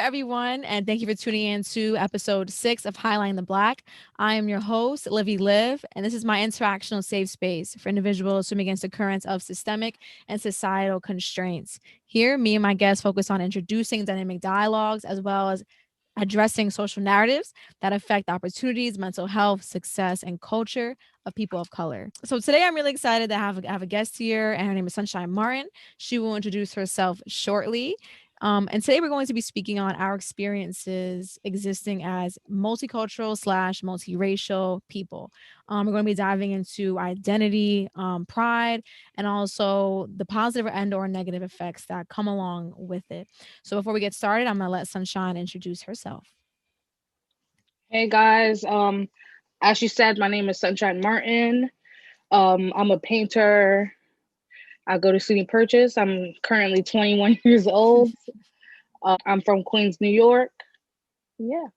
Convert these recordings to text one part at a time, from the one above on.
everyone, and thank you for tuning in to episode 6 of Highlighting the Black. I am your host, Livy Liv, and this is my interactional safe space for individuals swimming against the currents of systemic and societal constraints. Here, me and my guests focus on introducing dynamic dialogues as well as addressing social narratives that affect opportunities, mental health, success, and culture of people of color. So today I'm really excited to have a guest here, and her name is Sunshine Martin. She will introduce herself shortly. And today we're going to be speaking on our experiences existing as multicultural slash multiracial people. We're going to be diving into identity, pride, and also the positive and or negative effects that come along with it. So before we get started, I'm going to let Sunshine introduce herself. Hey guys, as you said, my name is Sunshine Martin. I'm a painter. I go to SUNY Purchase. I'm currently 21 years old. I'm from Queens, New York. Yeah.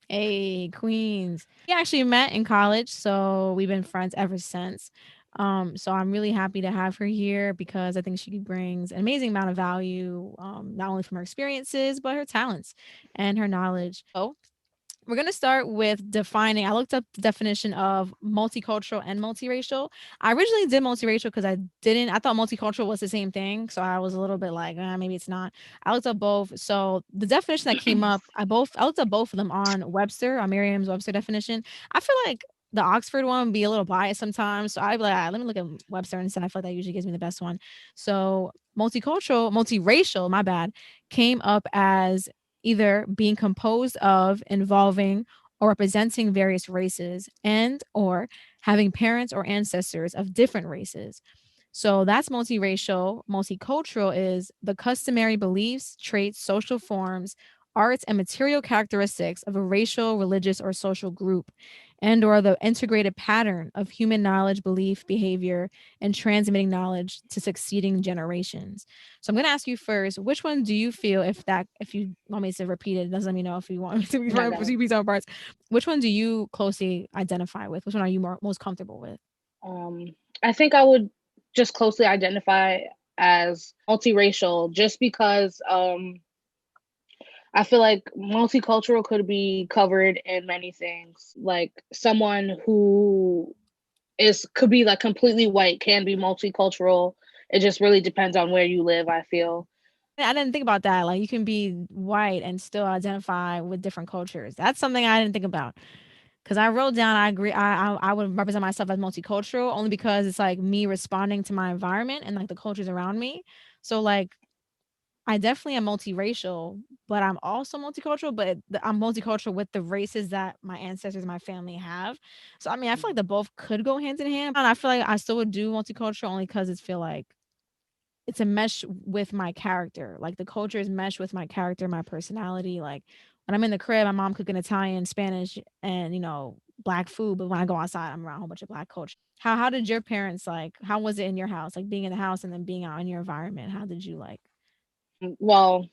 Hey, Queens. We actually met in college, so we've been friends ever since. So I'm really happy to have her here because I think she brings an amazing amount of value, not only from her experiences, but her talents and her knowledge. So we're going to start with defining. I looked up the definition of multicultural and multiracial. I originally did multiracial because I thought multicultural was the same thing. So I was a little bit like, maybe it's not. I looked up both. So the definition that came up, I looked up both of them on Webster, on Merriam's Webster definition. I feel like the Oxford one would be a little biased sometimes. So I'd be like, let me look at Webster instead. I feel like that usually gives me the best one. So multiracial, my bad, came up as either being composed of, involving, or representing various races and or having parents or ancestors of different races. So that's multiracial. Multicultural is the customary beliefs, traits, social forms, arts, and material characteristics of a racial, religious, or social group, and or the integrated pattern of human knowledge, belief, behavior, and transmitting knowledge to succeeding generations. So I'm going to ask you first, which one do you feel, if you want me to repeat it, doesn't let me know if you want me to No, no. repeat some parts. Which one do you closely identify with? Which one are you most comfortable with? Um, I think I would just closely identify as multiracial just because I feel like multicultural could be covered in many things. Like someone who is could be like completely white can be multicultural. It just really depends on where you live, I feel. I didn't think about that. Like you can be white and still identify with different cultures. That's something I didn't think about. Because I wrote down, I agree. I would represent myself as multicultural only because it's like me responding to my environment and like the cultures around me. So like I definitely am multiracial, but I'm also multicultural. But I'm multicultural with the races that my ancestors, my family have. So I mean, I feel like the both could go hand in hand. And I feel like I still would do multicultural only because it's feel like it's a mesh with my character. Like the culture is mesh with my character, my personality. Like when I'm in the crib, my mom cooking Italian, Spanish, and black food. But when I go outside, I'm around a whole bunch of black culture. How did your parents like? How was it in your house? Like being in the house and then being out in your environment. How did you like? Well,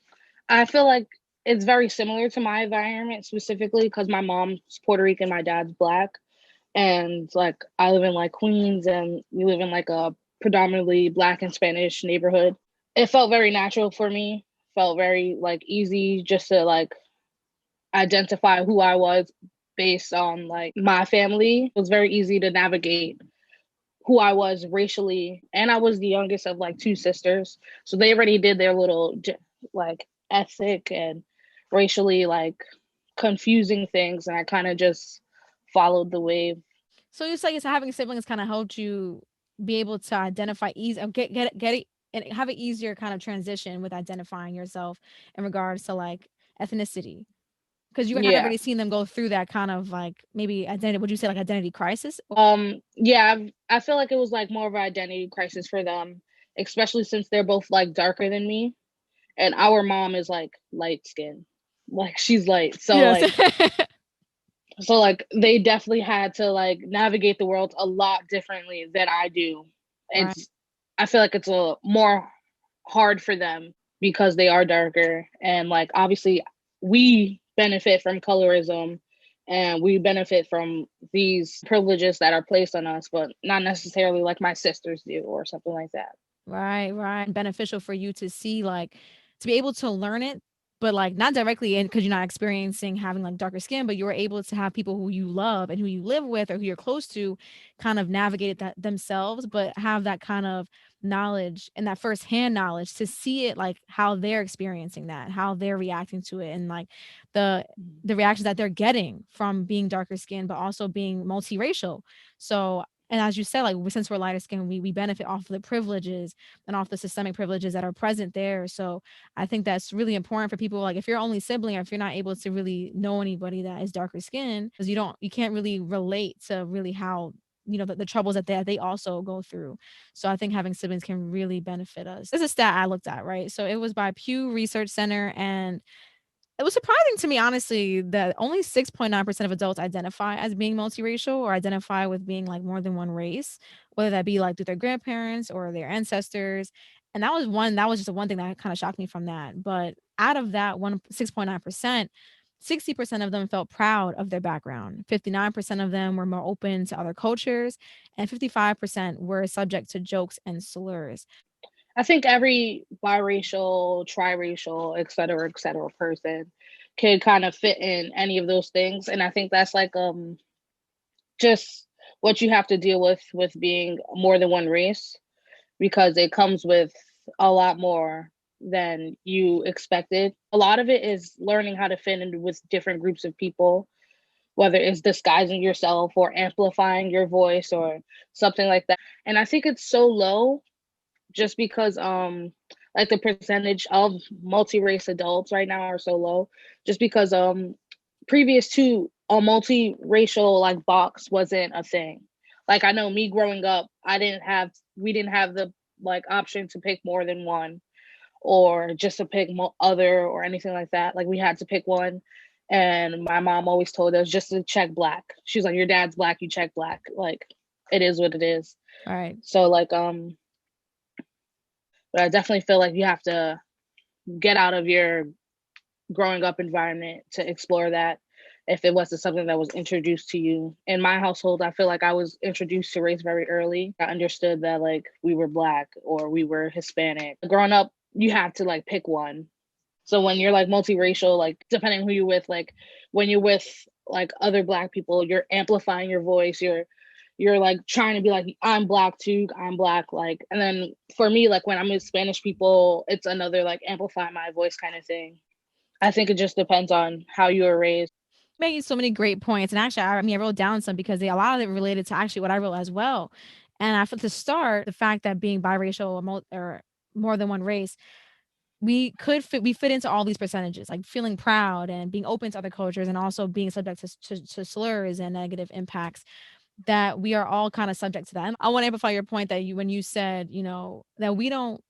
I feel like it's very similar to my environment specifically because my mom's Puerto Rican, my dad's black, and like I live in like Queens, and we live in like a predominantly black and Spanish neighborhood. It felt very natural for me. Felt very like easy just to like identify who I was based on like my family. It was very easy to navigate who I was racially, and I was the youngest of like two sisters, so they already did their little like ethnic and racially like confusing things, and I kind of just followed the wave. So you say it's having siblings kind of helped you be able to identify easy, get it, and have an easier kind of transition with identifying yourself in regards to like ethnicity. Because you had Yeah. already seen them go through that kind of like maybe identity. Would you say like identity crisis? Yeah, I feel like it was like more of an identity crisis for them, especially since they're both like darker than me, and our mom is like light skin, like she's light, Yes. so like they definitely had to like navigate the world a lot differently than I do. Right. It's I feel like it's a more hard for them because they are darker, and like obviously we benefit from colorism, and we benefit from these privileges that are placed on us, but not necessarily like my sisters do or something like that. Right. Right. Beneficial for you to see, like, to be able to learn it but like not directly in because you're not experiencing having like darker skin, but you're able to have people who you love and who you live with or who you're close to kind of navigate that themselves, but have that kind of knowledge and that firsthand knowledge to see it like how they're experiencing that, how they're reacting to it, and like the Mhm. the reactions that they're getting from being darker skinned, but also being multiracial. So, and as you said, like since we're lighter skinned, we benefit off of the privileges and off the systemic privileges that are present there. So I think that's really important for people. Like if you're only sibling, or if you're not able to really know anybody that is darker skinned, because you can't really relate to really how the troubles that they also go through. So I think having siblings can really benefit us. There's a stat I looked at, right? So it was by Pew Research Center, and it was surprising to me, honestly, that only 6.9% of adults identify as being multiracial or identify with being like more than one race, whether that be like through their grandparents or their ancestors. And that was just the one thing that kind of shocked me from that. But out of that 6.9%, 60% of them felt proud of their background. 59% of them were more open to other cultures, and 55% were subject to jokes and slurs. I think every biracial, triracial, et cetera person can kind of fit in any of those things. And I think that's like just what you have to deal with being more than one race, because it comes with a lot more than you expected. A lot of it is learning how to fit in with different groups of people, whether it's disguising yourself or amplifying your voice or something like that. And I think it's so low just because like the percentage of multi-race adults right now are so low, just because previous to a multiracial like box wasn't a thing. Like I know me growing up, we didn't have the like option to pick more than one, or just to pick other or anything like that. Like we had to pick one, and my mom always told us just to check black. She's like, your dad's black, you check black. Like it is what it is. All right. So like but I definitely feel like you have to get out of your growing up environment to explore that, if it wasn't something that was introduced to you. In my household, I feel like I was introduced to race very early. I understood that like we were black or we were Hispanic. Growing up, you have to like pick one. So when you're like multiracial, like depending who you're with, like when you're with like other black people, you're amplifying your voice, you're like trying to be like, I'm black too, I'm black, like. And then for me, like when I'm with Spanish people, it's another like amplify my voice kind of thing. I think it just depends on how you were raised. Making so many great points. And actually, I mean, I wrote down some because a lot of it related to actually what I wrote as well. And I felt to start the fact that being biracial or more than one race, we fit into all these percentages, like feeling proud and being open to other cultures, and also being subject to slurs and negative impacts, that we are all kind of subject to that. And I want to amplify your point that when you said, that we don't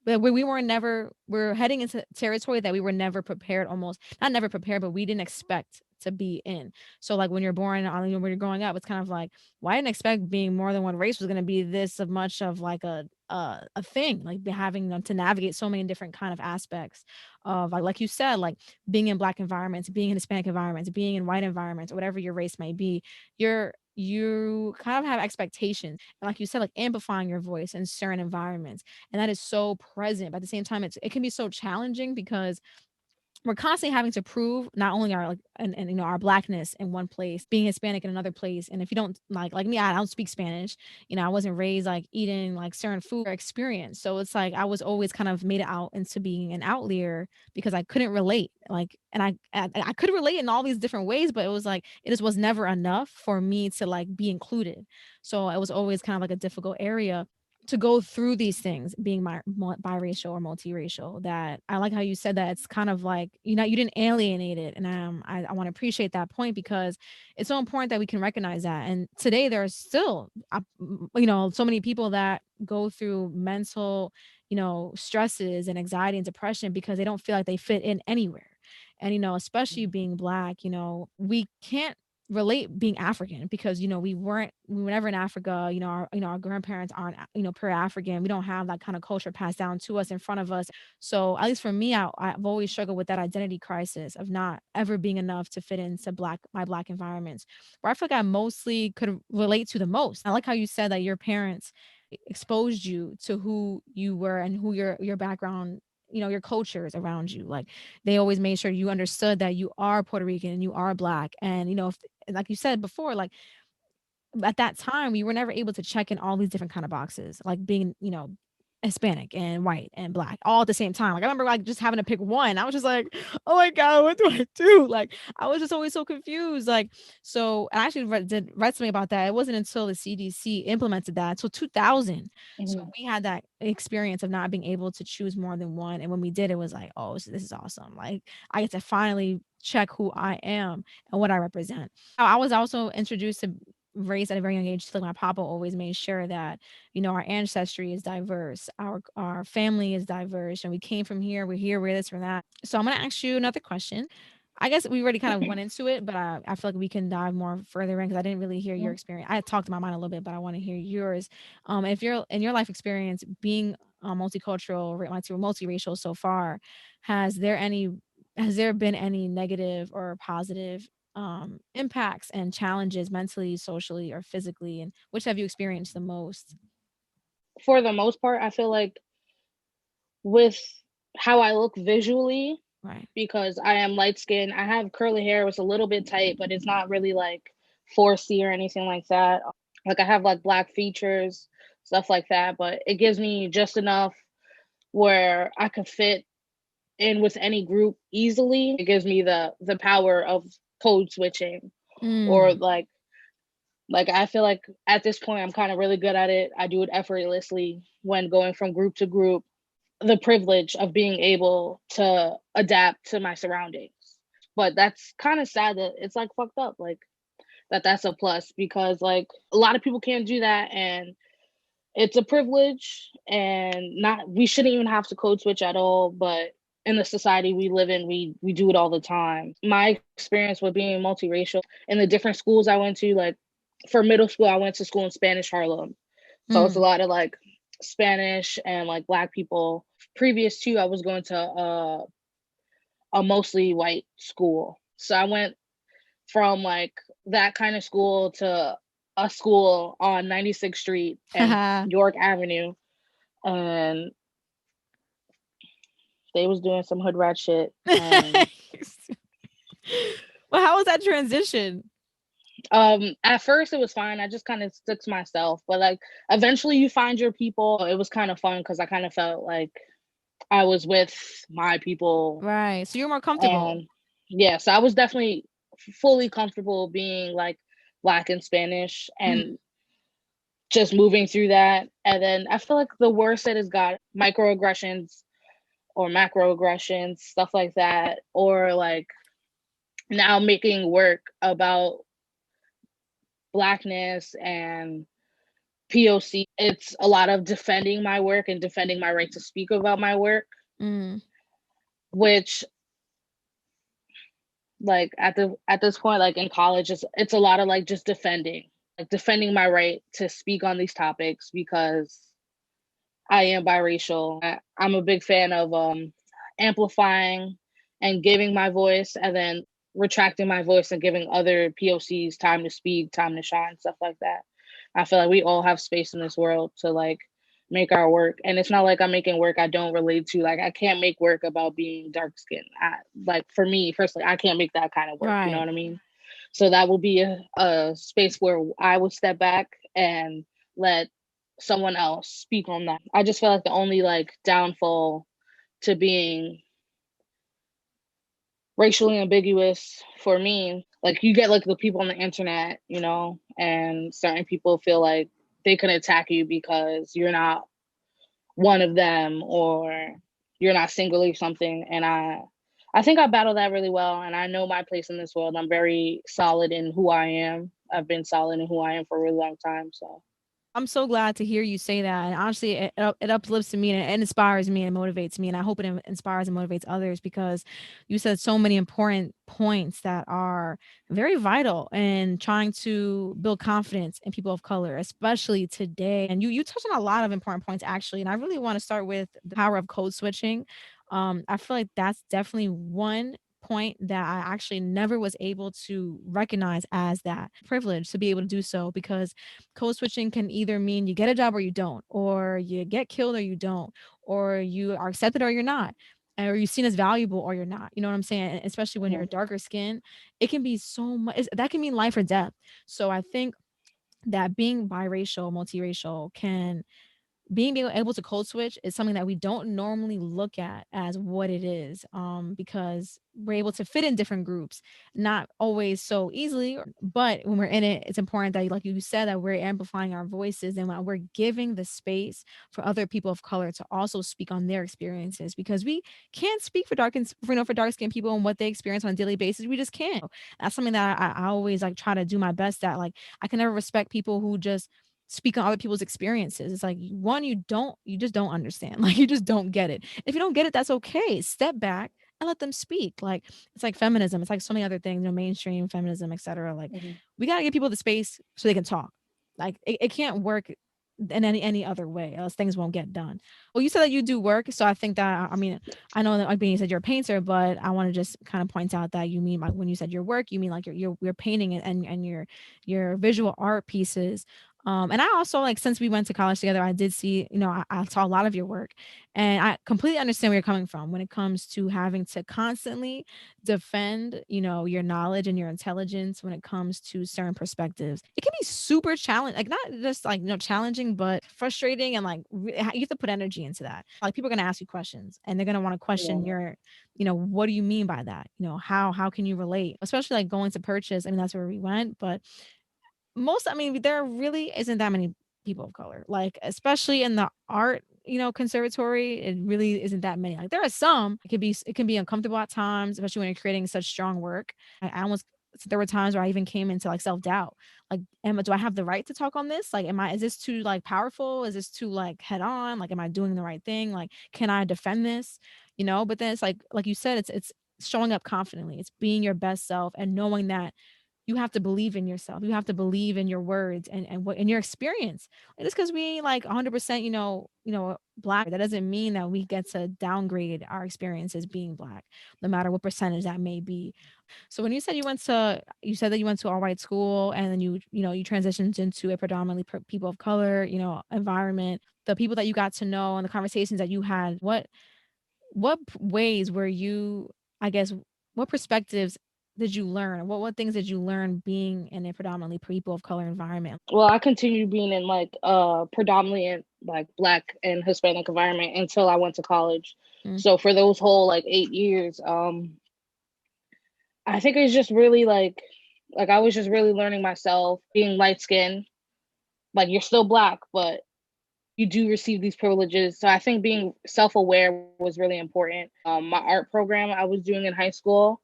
but we were never we're heading into territory that we were never prepared, almost not never prepared, but we didn't expect to be in. So like when you're born, when you're growing up, it's kind of like, well, I didn't expect being more than one race was going to be this of much of like a thing, like having to navigate so many different kind of aspects of like you said, like being in black environments, being in Hispanic environments, being in white environments, whatever your race may be. You kind of have expectations, and like you said, like amplifying your voice in certain environments, and that is so present. But at the same time, it can be so challenging because we're constantly having to prove not only our like and our blackness in one place, being Hispanic in another place. And if you don't like me, I don't speak Spanish. I wasn't raised like eating like certain food or experience. So it's like I was always kind of made it out into being an outlier because I couldn't relate. Like, and I could relate in all these different ways, but it was like it just was never enough for me to like be included. So it was always kind of like a difficult area to go through these things, being biracial or multiracial. That I like how you said that it's kind of like, you didn't alienate it. And I want to appreciate that point because it's so important that we can recognize that. And today there are still so many people that go through mental stresses and anxiety and depression because they don't feel like they fit in anywhere. And especially being black, we can't relate being African because we were never in Africa. Our grandparents aren't pure African. We don't have that kind of culture passed down to us in front of us. So at least for me, I've always struggled with that identity crisis of not ever being enough to fit into my black environments, where I feel like I mostly could relate to the most. I like how you said that your parents exposed you to who you were and who your background your cultures around you. Like they always made sure you understood that you are Puerto Rican and you are black. And if, like you said before, like at that time we were never able to check in all these different kind of boxes, like being, Hispanic and white and black all at the same time. Like I remember like just having to pick one. I was just like, oh my God, what do I do? Like I was just always so confused. Like, so I actually read something about that. It wasn't until the CDC implemented that, so 2000. So Mhm. we had that experience of not being able to choose more than one. And when we did, it was like, oh, this is awesome. Like I get to finally check who I am and what I represent. I was also introduced to race at a very young age. Like my papa always made sure that our ancestry is diverse, our family is diverse, and we came from here, we're here, we're this, we're that. So I'm gonna ask you another question. I guess we already kind of went into it, but I feel like we can dive more further in because I didn't really hear your Mhm. experience. I had talked to my mind a little bit, but I want to hear yours. If you're in your life experience being multicultural, multiracial so far, has there any has there been any negative or positive impacts and challenges mentally, socially, or physically, and which have you experienced the most? For the most part, I feel like with how I look visually, Right. because I am light skinned, I have curly hair. It's a little bit tight, but it's not really like 4C or anything like that. Like I have like black features, stuff like that, but it gives me just enough where I could fit in with any group easily. It gives me the power of code switching, or Mm. like I feel like at this point I'm kind of really good at it. I do it effortlessly when going from group to group. The privilege of being able to adapt to my surroundings. But that's kind of sad that it's like fucked up, like that's a plus, because like a lot of people can't do that, and it's a privilege, and not we shouldn't even have to code switch at all, but in the society we live in, we do it all the time. My experience with being multiracial in the different schools I went to, like for middle school I went to school in Spanish Harlem. So it's a Mm. lot of like Spanish and like black people. Previous to, I was going to a mostly white school. So I went from like that kind of school to a school on 96th Street and York Avenue, and they was doing some hood rat shit. And Well, how was that transition? at first it was fine. I just kind of stuck to myself, but like eventually you find your people. It was kind of fun because I kind of felt like I was with my people. Right. So you're more comfortable. And yeah, so I was definitely fully comfortable being like black and Spanish Mhm. and just moving through that. And then I feel like the worst that has got microaggressions or macroaggressions, stuff like that, or like now making work about blackness and POC. It's a lot of defending my work and defending my right to speak about my work, Mm. which like at this point, like in college, it's a lot of like just defending my right to speak on these topics because I am biracial. I'm a big fan of amplifying and giving my voice, and then retracting my voice and giving other POCs time to speak, time to shine, stuff like that. I feel like we all have space in this world to like make our work, and it's not like I'm making work I don't relate to. Like I can't make work about being dark skinned. Like for me personally, I can't make that kind of work. You know Right. what I mean? So that will be a space where I would step back and let someone else speak on that. I just feel like the only like downfall to being racially ambiguous for me, like you get like the people on the internet, and certain people feel like they can attack you because you're not one of them, or you're not singularly something. And I think I battle that really well, and I know my place in this world. I'm very solid in who I am. I've been solid in who I am for a really long time. So I'm so glad to hear you say that. And honestly, it uplifts me and it inspires me and motivates me. And I hope it inspires and motivates others because you said so many important points that are very vital in trying to build confidence in people of color, especially today. And you touched on a lot of important points actually. And I really want to start with the power of code switching. I feel like that's definitely one point that I actually never was able to recognize as that privilege to be able to do so, because code switching can either mean you get a job or you don't, or you get killed or you don't, or you are accepted or you're not, or you're seen as valuable or you're not. You know what I'm saying? And especially when you're Mhm. darker skin, it can be so much, that can mean life or death. So I think that being biracial, multiracial can being able to code switch is something that we don't normally look at as what it is, because we're able to fit in different groups, not always so easily, but when we're in it, it's important that, like you said, that we're amplifying our voices and we're giving the space for other people of color to also speak on their experiences, because we can't speak for for dark skinned people and what they experience on a daily basis. We just can't. That's something that I always like try to do my best at. Like, I can never respect people who just speak on other people's experiences. It's like, one, you just don't understand. Like, you just don't get it. If you don't get it, that's okay. Step back and let them speak. Like, it's like feminism. It's like so many other things, mainstream feminism, etc. Like, Mhm. we gotta give people the space so they can talk. Like, it can't work in any other way, else things won't get done. Well, you said that you do work, so I think that, I mean, I know that, like, being you said you're a painter, but I want to just kind of point out that you mean, like, when you said your work, you mean like your painting and your visual art pieces. And I also, like, since we went to college together, I did see, I saw a lot of your work, and I completely understand where you're coming from when it comes to having to constantly defend, your knowledge and your intelligence when it comes to certain perspectives. It can be super challenging, like, not just like, challenging, but frustrating. And like, you have to put energy into that. Like, people are going to ask you questions and they're going to want to question Yeah. your, what do you mean by that? How can you relate? Especially like going to purchase. I mean, that's where we went, but I mean, there really isn't that many people of color, like, especially in the art, conservatory, it really isn't that many. Like, there are some. It can be uncomfortable at times, especially when you're creating such strong work. I almost There were times where I even came into like self-doubt. Like, do I have the right to talk on this? Like, is this too like powerful? Is this too like head on? Like, am I doing the right thing? Like, can I defend this? But then it's like you said, it's showing up confidently. It's being your best self and knowing that you have to believe in yourself. You have to believe in your words and what in your experience. And just because we ain't like 100%, black, that doesn't mean that we get to downgrade our experience as being black, no matter what percentage that may be. So when you said that you went to all white school, and then you transitioned into a predominantly people of color, environment. The people that you got to know and the conversations that you had, ways were you, I guess, what perspectives did you learn? What things did you learn being in a predominantly people of color environment? Well, I continued being in like predominantly in like Black and Hispanic environment until I went to college. Mm. So for those whole like 8 years, I think it's just really like I was just really learning myself, being light skinned. Like, you're still Black, but you do receive these privileges. So I think being self aware was really important. My art program I was doing in high school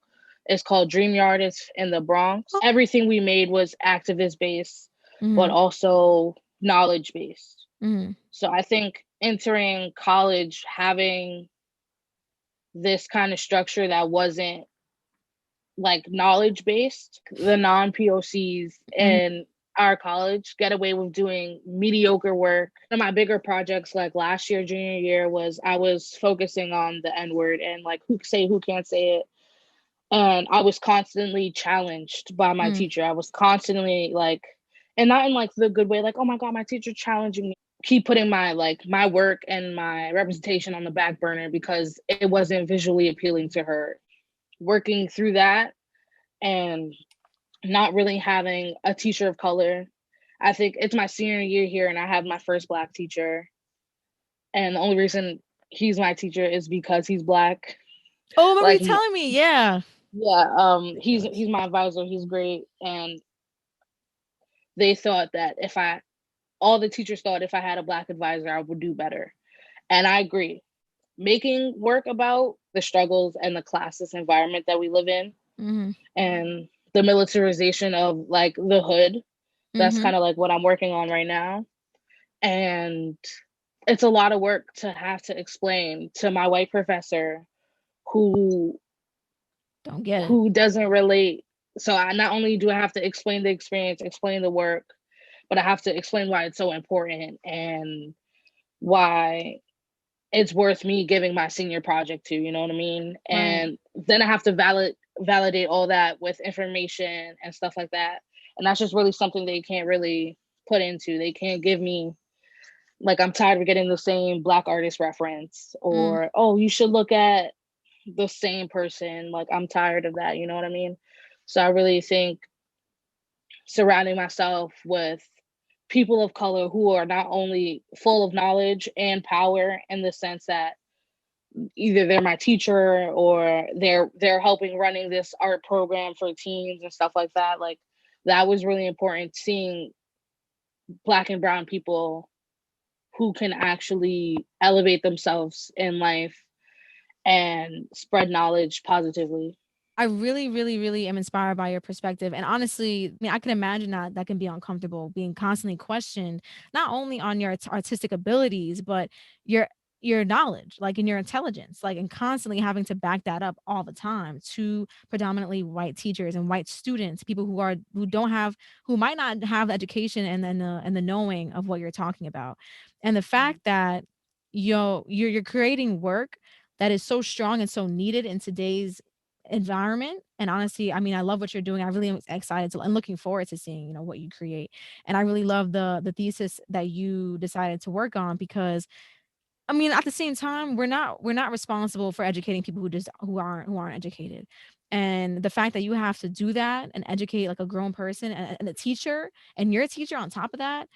is called Dream Yard. It's in the Bronx. Everything we made was activist based, but Mhm, also knowledge based. mhm, So I think entering college, having this kind of structure that wasn't like knowledge based, the non POCs mhm. in our college get away with doing mediocre work. One of my bigger projects, like last year, junior year, was I was focusing on the N word and like who can't say it. And I was constantly challenged by my Mm. teacher. I was constantly like, and not in like the good way, like, oh my God, my teacher challenging me. Keep putting my work and my representation on the back burner because it wasn't visually appealing to her. Working through that and not really having a teacher of color. I think it's my senior year here and I have my first Black teacher. And the only reason he's my teacher is because he's Black. Oh, remember you Like, telling me? Yeah. yeah, Ridiculous. he's my advisor. He's great. And they thought that if I all the teachers thought if I had a Black advisor, I would do better. And I agree. Making work about the struggles and the classist environment that we live in Mhm, and the militarization of like the hood. That's mhm. kind of like what I'm working on right now. And it's a lot of work to have to explain to my white professor who Don't get it. who doesn't relate. So I not only do I have to explain the experience, explain the work, but I have to explain why it's so important and why it's worth me giving my senior project to, you know what I mean? Right. And then I have to validate all that with information and stuff like that. And that's just really something they can't really put into. They can't give me like, I'm tired of getting the same black artist reference, Mm. or oh, you should look at the same person. Like, I'm tired of that, you know what I mean? So I really think surrounding myself with people of color who are not only full of knowledge and power in the sense that either they're my teacher or they're helping running this art program for teens and stuff like that. Like, that was really important, seeing black and brown people who can actually elevate themselves in life and spread knowledge positively. I really, really, really am inspired by your perspective. And honestly, I mean, I can imagine that that can be uncomfortable being constantly questioned, not only on your artistic abilities, but your your knowledge, like in your intelligence, like and constantly having to back that up all the time to predominantly white teachers and white students, people who don't have who might not have the education and the knowing of what you're talking about. And the fact that you're creating work that is so strong and so needed in today's environment. And honestly, I mean, I love what you're doing. I really am excited to and looking forward to seeing, what you create. And I really love the thesis that you decided to work on because I mean, at the same time, we're not responsible for educating people who aren't educated. And the fact that you have to do that and educate like a grown person and a teacher and you're a teacher on top of that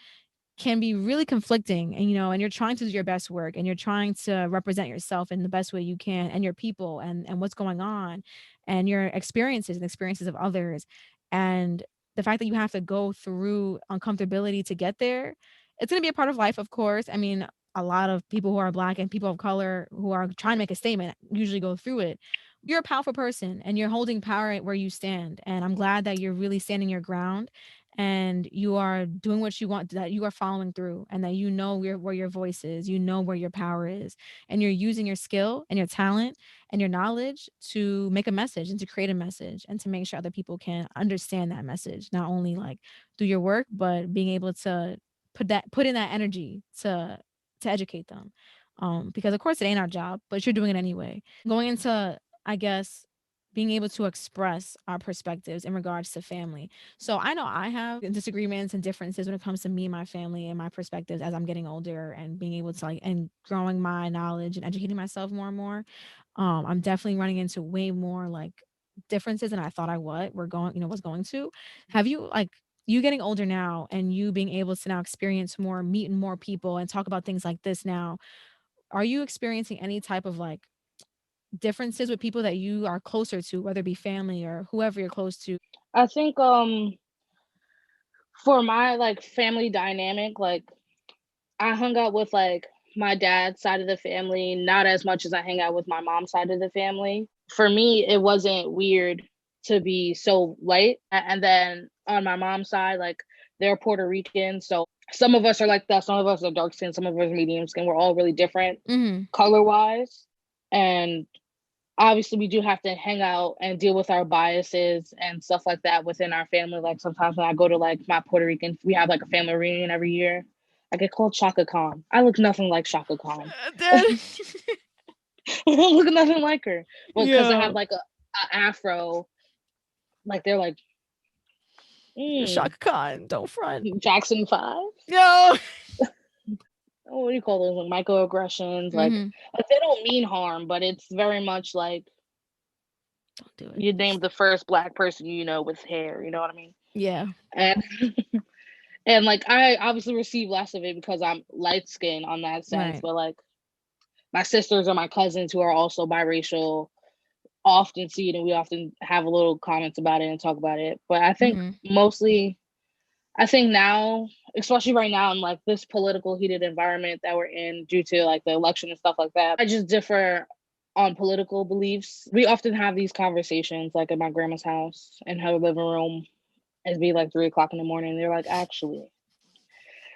can be really conflicting and and you're trying to do your best work and you're trying to represent yourself in the best way you can and your people and what's going on and your experiences and experiences of others and the fact that you have to go through uncomfortability to get there. It's going to be a part of life, of course. I mean, a lot of people who are black and people of color who are trying to make a statement usually go through it. You're a powerful person and you're holding power at where you stand, and I'm glad that you're really standing your ground and you are doing what you want, that you are following through, and that where your voice is, where your power is, and you're using your skill and your talent and your knowledge to make a message and to create a message and to make sure other people can understand that message, not only like through your work, but being able to put in that energy to educate them. Because of course it ain't our job, but you're doing it anyway. Going into, I guess, being able to express our perspectives in regards to family. So I know I have disagreements and differences when it comes to me and my family and my perspectives as I'm getting older and being able to like and growing my knowledge and educating myself more and more. I'm definitely running into way more like differences than I thought I would. Was going to. Have you like you getting older now and you being able to now experience more, meeting more people and talk about things like this now? Are you experiencing any type of like differences with people that you are closer to, whether it be family or whoever you're close to? I think for my like family dynamic, like, I hung out with like my dad's side of the family not as much as I hang out with my mom's side of the family. For me, it wasn't weird to be so light. And then on my mom's side, like, they're Puerto Rican. So some of us are like that. Some of us are dark skin. Some of us are medium skin. We're all really different Mhm. color wise. And obviously, we do have to hang out and deal with our biases and stuff like that within our family. Like, sometimes when I go to like my Puerto Rican, we have like a family reunion every year. I get called Chaka Khan. I look nothing like Chaka Khan. That I look nothing like her. But because I have Yo, like a afro, like, they're like, mm, Shaka Khan, don't front. Jackson 5. Yo. Oh, what do you call those? Like, microaggressions. Mhm. Like, they don't mean harm, but it's very much like Don't do it. you named the first black person you know with hair. You know what I mean? Yeah. And and like, I obviously receive less of it because I'm light skinned on that sense. Right. But like, my sisters or my cousins who are also biracial often see it, and we often have a little comments about it and talk about it. But I think Mhm. mostly, I think now, especially right now in like this political heated environment that we're in due to like the election and stuff like that, I just differ on political beliefs. We often have these conversations like at my grandma's house in her living room. It'd be like 3 o'clock in the morning. They're like, actually.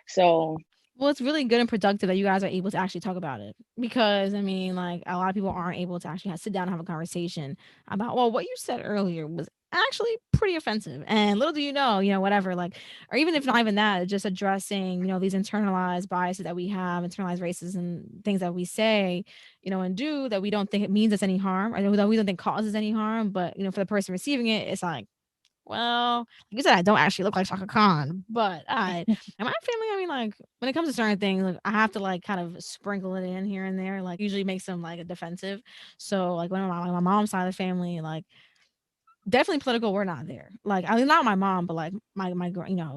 So Well, it's really good and productive that you guys are able to actually talk about it because I mean, like a lot of people aren't able to actually sit down and have a conversation about, well, what you said earlier was actually pretty offensive. And little do you know, whatever, like, or even if not even that, just addressing, these internalized biases that we have, internalized racism, things that we say, and do that we don't think it means us any harm or that we don't think causes any harm. But, for the person receiving it, it's like, well, like you said, I don't actually look like Shaka Khan, but in my family, I mean, like when it comes to certain things, like I have to like kind of sprinkle it in here and there. Like usually makes them like a defensive. So like when my mom's side of the family, like definitely political, we're not there. Like I mean, not my mom, but like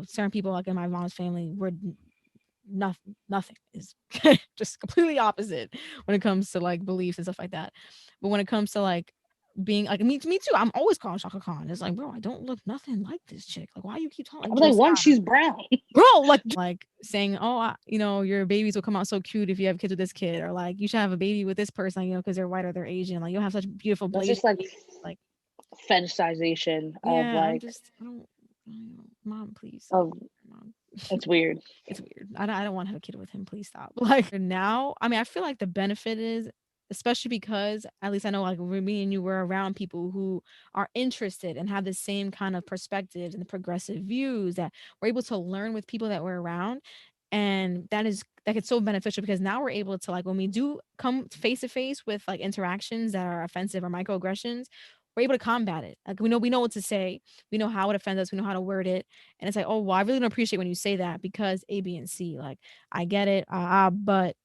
certain people like in my mom's family, we're nothing is just completely opposite when it comes to like beliefs and stuff like that. But when it comes to like being like me too, I'm always calling Shaka Khan. It's like, bro, I don't look nothing like this chick. Like, why you keep talking like I'm like, one, Josiah? she's brown. Bro, like saying, oh, your babies will come out so cute if you have kids with this kid, or like you should have a baby with this person, because they're white or they're Asian. Like you'll have such beautiful That's blazing just like babies. Like, fetishization of yeah, like I don't know. Mom, please stop. of Mom. it's weird. It's weird. I don't want to have a kid with him. Please stop. Like now, I mean, I feel like the benefit is, especially because at least I know like when me and you were around people who are interested and have the same kind of perspectives and the progressive views, that we're able to learn with people that we're around. And that gets so beneficial because now we're able to, like, when we do come face to face with like interactions that are offensive or microaggressions, we're able to combat it. Like we know what to say, we know how it offends us, we know how to word it, and it's like, oh, well, I really don't appreciate when you say that because A, B, and C. Like, I get it, but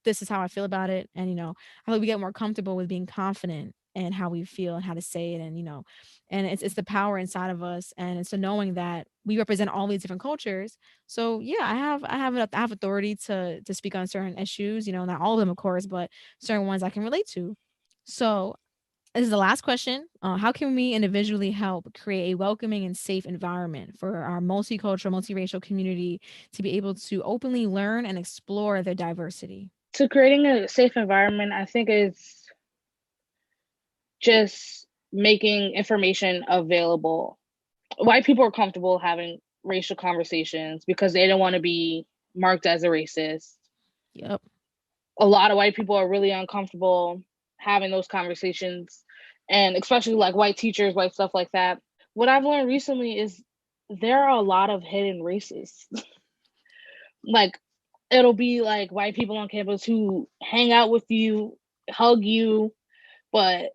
this is how I feel about it. And, I think we get more comfortable with being confident and how we feel and how to say it. And, and it's the power inside of us. And it's the knowing that we represent all these different cultures. So yeah, I have authority to speak on certain issues, not all of them, of course, but certain ones I can relate to. So this is the last question. How can we individually help create a welcoming and safe environment for our multicultural, multiracial community to be able to openly learn and explore their diversity? To creating a safe environment, I think is just making information available. White people are comfortable having racial conversations because they don't want to be marked as a racist. Yep. A lot of white people are really uncomfortable having those conversations, and especially like white teachers, white stuff like that. What I've learned recently is there are a lot of hidden racists. Like it'll be like white people on campus who hang out with you, hug you, but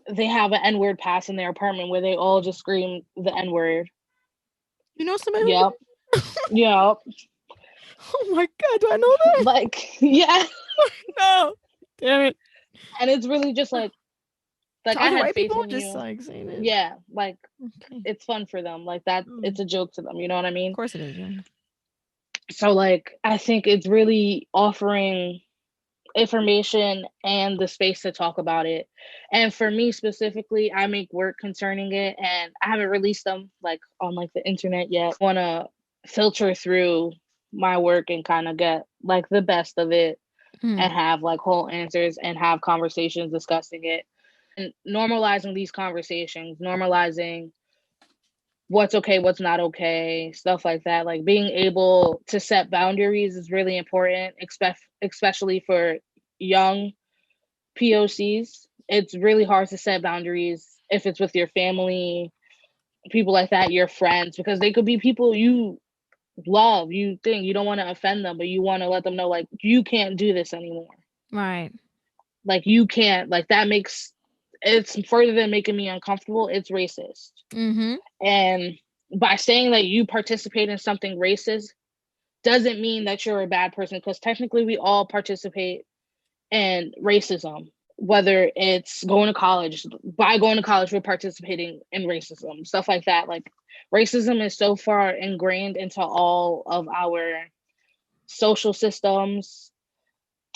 they have an N-word pass in their apartment where they all just scream the N-word. You know somebody who Yep. Yep. Oh my god, do I know that? Like, yeah. No. Damn it. And it's really just like I Talking to had white faith people? in Just you. like saying it. Yeah, like Okay. it's fun for them. Like that it's Mm. a joke to them, you know what I Of mean? course it is, yeah. So like I think it's really offering information and the space to talk about it. And for me specifically, I make work concerning it and I haven't released them like on like the internet yet. I want to filter through my work and kind of get like the best of it Mm. and have like whole answers and have conversations discussing it and normalizing these conversations, normalizing what's okay, what's not okay, stuff like that. Like being able to set boundaries is really important, especially for young POCs. It's really hard to set boundaries if it's with your family, people like that, your friends, because they could be people you love, you think you don't want to offend them, but you want to let them know like you can't do this anymore. Right. Like you can't, like that makes it's further than making me uncomfortable, it's racist. Mm-hmm. And by saying that you participate in something racist doesn't mean that you're a bad person because technically we all participate in racism, whether it's going to college. By going to college we're participating in racism, stuff like that. Like racism is so far ingrained into all of our social systems,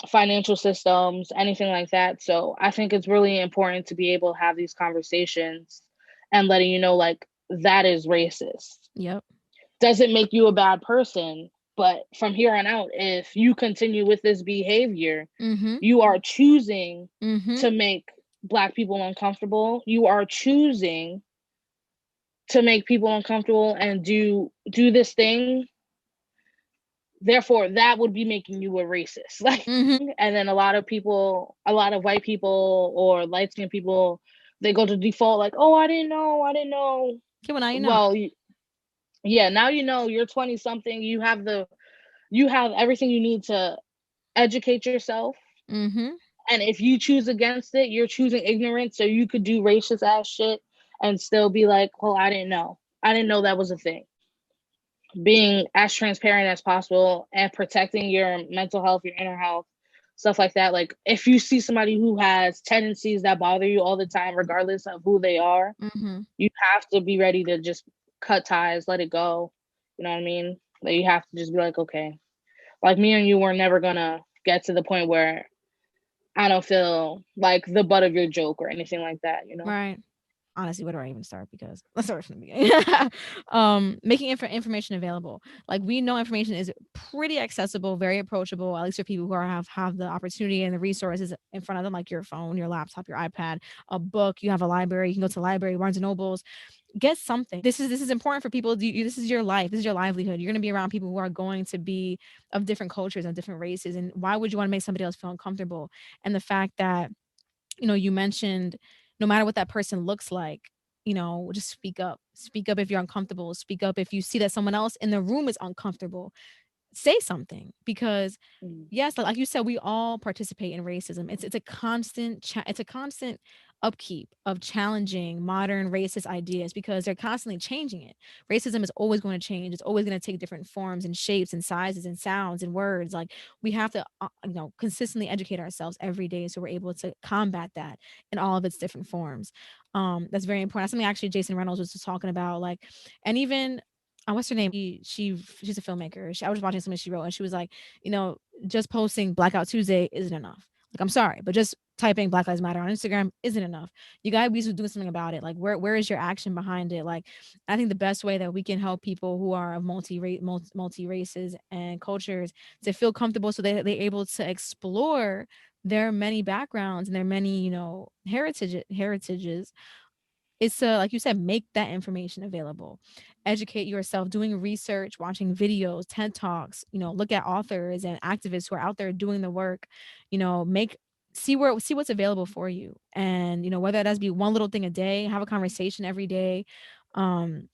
financial systems, anything like that. So I think it's really important to be able to have these conversations and letting you know like that is racist. Yep. Doesn't make you a bad person, but from here on out, if you continue with this behavior, Mm-hmm. you are choosing Mm-hmm. to make Black people uncomfortable. You are choosing to make people uncomfortable and do this thing therefore that would be making you a racist. Like, Mhm. and then a lot of people, a lot of white people or light skinned people, they go to default like, oh, I didn't know. Okay, well, now you know. Well, yeah, now you know, you're 20 something, you have everything you need to educate yourself. Mhm. And if you choose against it, you're choosing ignorance. So you could do racist ass shit and still be like, well, I didn't know. I didn't know that was a thing. Being as transparent as possible and protecting your mental health, your inner health, stuff like that. Like if you see somebody who has tendencies that bother you all the time, regardless of who they are, Mhm. you have to be ready to just cut ties, let it go. You know what I mean? Like you have to just be like, okay. Like me and you were never gonna get to the point where I don't feel like the butt of your joke or anything like that, you know? Right. Honestly, where do I even start? Because let's start from the beginning. Making information available. Like we know information is pretty accessible, very approachable, at least for people who have the opportunity and the resources in front of them, like your phone, your laptop, your iPad, a book. You have a library. You can go to the library, Barnes and Nobles. Get something. This is important for people. This is your life. This is your livelihood. You're going to be around people who are going to be of different cultures and different races. And why would you want to make somebody else feel uncomfortable? And the fact that you mentioned no matter what that person looks like, just speak up. Speak up if you're uncomfortable. Speak up if you see that someone else in the room is uncomfortable. Say something because Mm. yes, like you said, we all participate in racism. It's a constant it's a constant upkeep of challenging modern racist ideas because they're constantly changing it. Racism is always going to change. It's always going to take different forms and shapes and sizes and sounds and words. Like we have to, consistently educate ourselves every day so we're able to combat that in all of its different forms. That's very important. That's something actually Jason Reynolds was just talking about. Like, and even what's her name? She's a filmmaker. I was watching something she wrote, and she was like, just posting Blackout Tuesday isn't enough. Like, I'm sorry, but just typing Black Lives Matter on Instagram isn't enough. You gotta be doing something about it. Like, where is your action behind it? Like, I think the best way that we can help people who are of multi races and cultures to feel comfortable, so they're able to explore their many backgrounds and their many, heritages is to, like you said, make that information available. Educate yourself, doing research, watching videos, TED Talks, look at authors and activists who are out there doing the work, make see what's available for you. And, whether that has be one little thing a day, have a conversation every day. Um,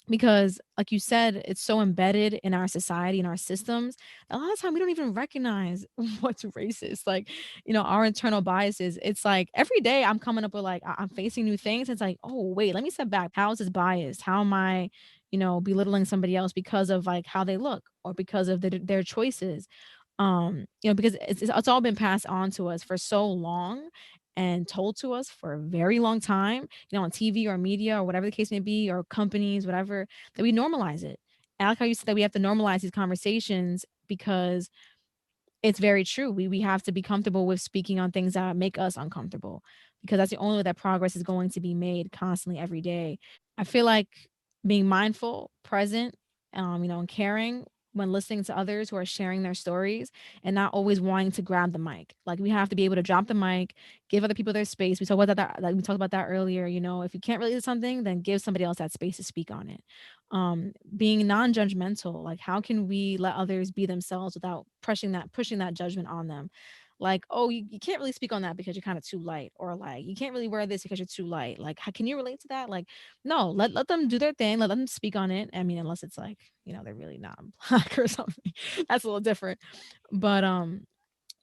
because like you said, it's so embedded in our society and our systems, a lot of time we don't even recognize what's racist. Like, our internal biases, it's like every day I'm coming up with, like, I'm facing new things. It's like, oh wait, let me step back. How is this biased? How am I, belittling somebody else because of like how they look or because of their choices? Because it's all been passed on to us for so long and told to us for a very long time, on TV or media or whatever the case may be, or companies, whatever, that we normalize it. And I like how you said that we have to normalize these conversations because it's very true. We have to be comfortable with speaking on things that make us uncomfortable because that's the only way that progress is going to be made constantly every day. I feel like being mindful, present, and caring when listening to others who are sharing their stories and not always wanting to grab the mic. Like we have to be able to drop the mic, give other people their space. We talked about that earlier. If you can't relate to something, then give somebody else that space to speak on it. Being non-judgmental, like how can we let others be themselves without pushing that judgment on them? Like, oh, you can't really speak on that because you're kind of too light, or like you can't really wear this because you're too light. Like, how, can you relate to that? Like, no, let them do their thing. Let them speak on it. I mean, unless it's like, they're really not black or something. That's a little different. But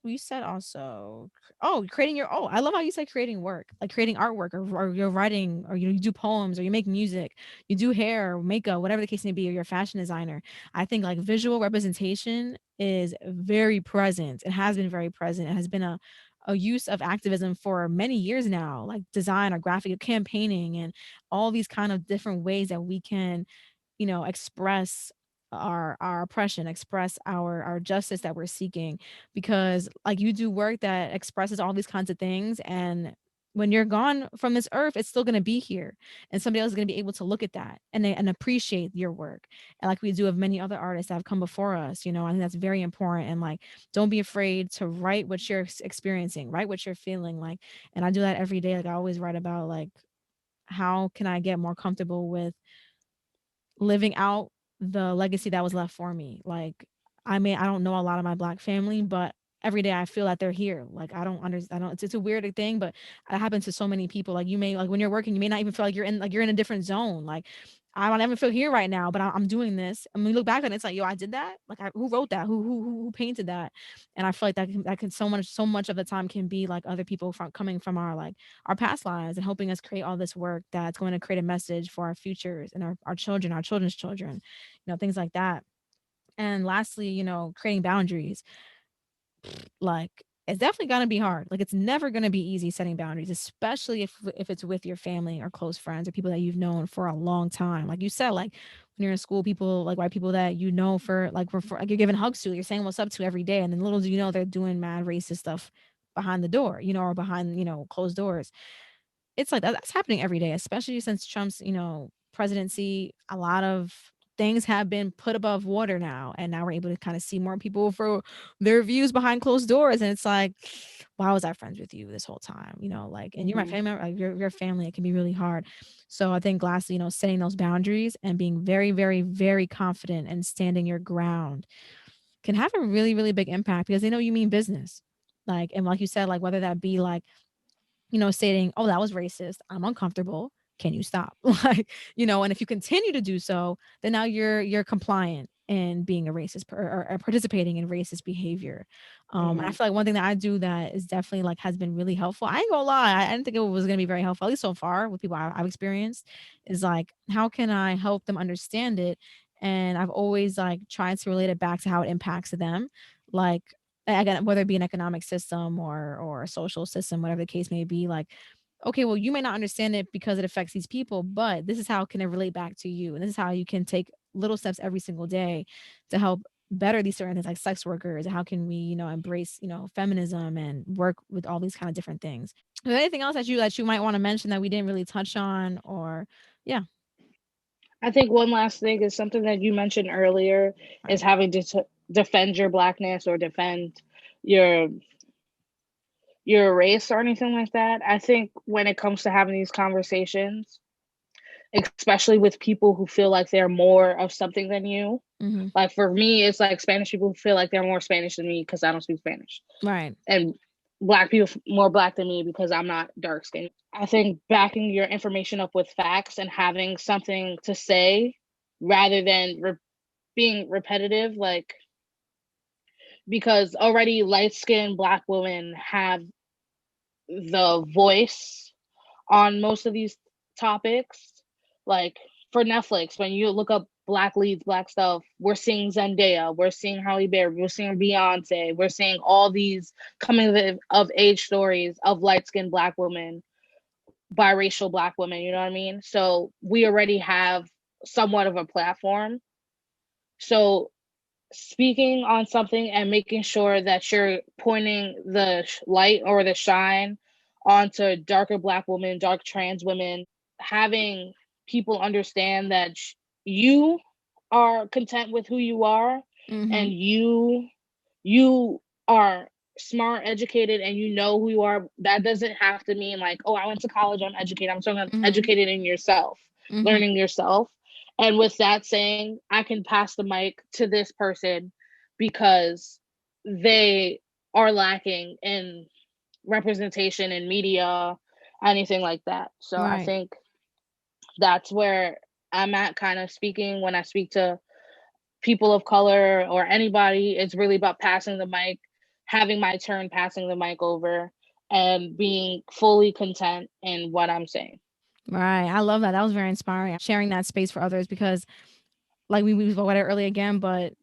you said also, oh, creating your, oh, I love how you said creating work, like creating artwork, or you're writing, or you do poems, or you make music, you do hair or makeup, whatever the case may be, or you're a fashion designer. I think like visual representation is very present. It has been very present. It has been a use of activism for many years now, like design or graphic campaigning and all these kind of different ways that we can, express our oppression, express our justice that we're seeking. Because like you do work that expresses all these kinds of things, and when you're gone from this earth, it's still going to be here, and somebody else is going to be able to look at that and appreciate your work, and like we do of many other artists that have come before us. I think that's very important. And like, don't be afraid to write what you're experiencing, write what you're feeling like. And I do that every day. Like I always write about, like, how can I get more comfortable with living out the legacy that was left for me? Like, I don't know a lot of my black family, but every day I feel that they're here. Like I don't understand. I don't. It's a weird thing, but it happens to so many people. Like you may like when you're working, you may not even feel like you're in a different zone. Like I don't even feel here right now, but I'm doing this. And when you look back on it, it's like, yo, I did that. Like who wrote that? Who painted that? And I feel like that can so much of the time can be like other people from coming from our like our past lives and helping us create all this work that's going to create a message for our futures and our children, our children's children, things like that. And lastly, creating boundaries. Like it's definitely gonna be hard. Like it's never gonna be easy setting boundaries, especially if it's with your family or close friends or people that you've known for a long time. Like you said, like when you're in school, people like white people that you know for like you're giving hugs to, you're saying what's up to every day, and then little do you know they're doing mad racist stuff behind the door, or behind closed doors. It's like that's happening every day, especially since Trump's, presidency. A lot of things have been put above water now, and now we're able to kind of see more people for their views behind closed doors. And it's like, why was I friends with you this whole time? Like, and you're my Hmm. family member, like your family. It can be really hard. So I think lastly, setting those boundaries and being very, very, very confident and standing your ground can have a really, really big impact because they know you mean business. Like, and like you said, like whether that be like stating, "Oh, that was racist. I'm uncomfortable. Can you stop?" Like, and if you continue to do so, then now you're compliant in being a racist or participating in racist behavior. And I Hmm. feel like one thing that I do that is definitely like has been really helpful. I ain't gonna lie, I didn't think it was gonna be very helpful, at least so far with people I've experienced, is like how can I help them understand it? And I've always like tried to relate it back to how it impacts them. Like again, whether it be an economic system or a social system, whatever the case may be, like, okay, well, you may not understand it because it affects these people, but this is how can it relate back to you, and this is how you can take little steps every single day to help better these certain things like sex workers. How can we, embrace, feminism and work with all these kind of different things? Is there anything else that you might want to mention that we didn't really touch on, or yeah, I think one last thing is something that you mentioned earlier is right. having to defend your blackness or defend your your race or anything like that. I think when it comes to having these conversations, especially with people who feel like they're more of something than you. Mm-hmm. Like for me, it's like Spanish people who feel like they're more Spanish than me because I don't speak Spanish, Right. and black people more black than me because I'm not dark skinned. I think backing your information up with facts and having something to say rather than being repetitive, like because already light skinned black women have the voice on most of these topics. Like for Netflix, when you look up black leads, black stuff, we're seeing Zendaya, we're seeing Halle Berry, we're seeing Beyonce, we're seeing all these coming of age stories of light skinned black women, biracial black women, you know what I mean? So we already have somewhat of a platform. So speaking on something and making sure that you're pointing the light or the shine onto darker black women, dark trans women, having people understand that you are content with who you are Mm-hmm. and you are smart, educated, and you know who you are. That doesn't have to mean like, oh, I went to college, I'm educated. I'm talking Mm-hmm. educated in yourself, Mm-hmm. learning yourself. And with that saying, I can pass the mic to this person because they are lacking in representation in media, anything like that. So I Right. think that's where I'm at kind of speaking when I speak to people of color or anybody. It's really about passing the mic, having my turn, passing the mic over, and being fully content in what I'm saying. Right. I love that. That was very inspiring. Sharing that space for others because like we spoke about it earlier again, but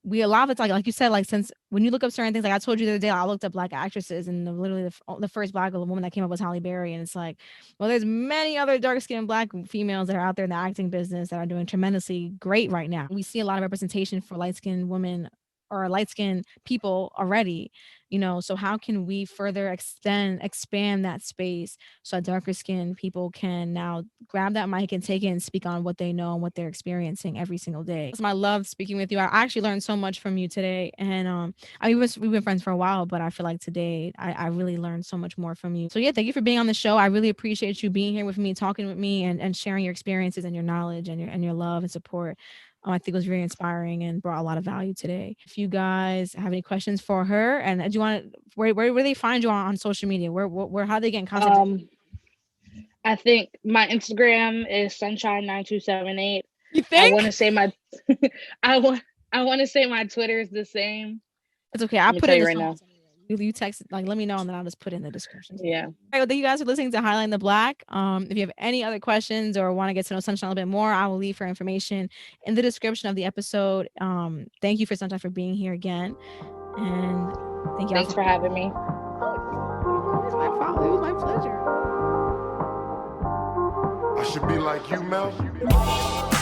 we a lot of it's like you said, like since when you look up certain things, like I told you the other day, I looked up black actresses and literally the first black woman that came up was Halle Berry, and it's like, well, there's many other dark skinned black females that are out there in the acting business that are doing tremendously great right now. We see a lot of representation for light skinned women or light skinned people already, So how can we further expand that space so that darker skinned people can now grab that mic and take it and speak on what they know and what they're experiencing every single day. It's my love speaking with you. I actually learned so much from you today. And we've been friends for a while, but I feel like today I really learned so much more from you. So yeah, thank you for being on the show. I really appreciate you being here with me, talking with me, and sharing your experiences and your knowledge and your love and support. I think it was very inspiring and brought a lot of value today. If you guys have any questions for her, and do you want to, where they find you on social media? Where how they get in contact with I think my Instagram is sunshine9278. you? You I want to think? say my I want I want to say my Twitter is the same. It's okay. I'll Let me put tell it in you the right show now. notes anyway. You text like let me know and then I'll just put it in the description. All Yeah. right, well, thank you guys for listening to Highlighting the Black. If you have any other questions or want to get to know Sunshine a little bit more, I will leave her information in the description of the episode. Thank you for Sunshine for being here again. And thank y'all Thanks for for having me. it's my problem. It was my pleasure. I should be like you, Mel.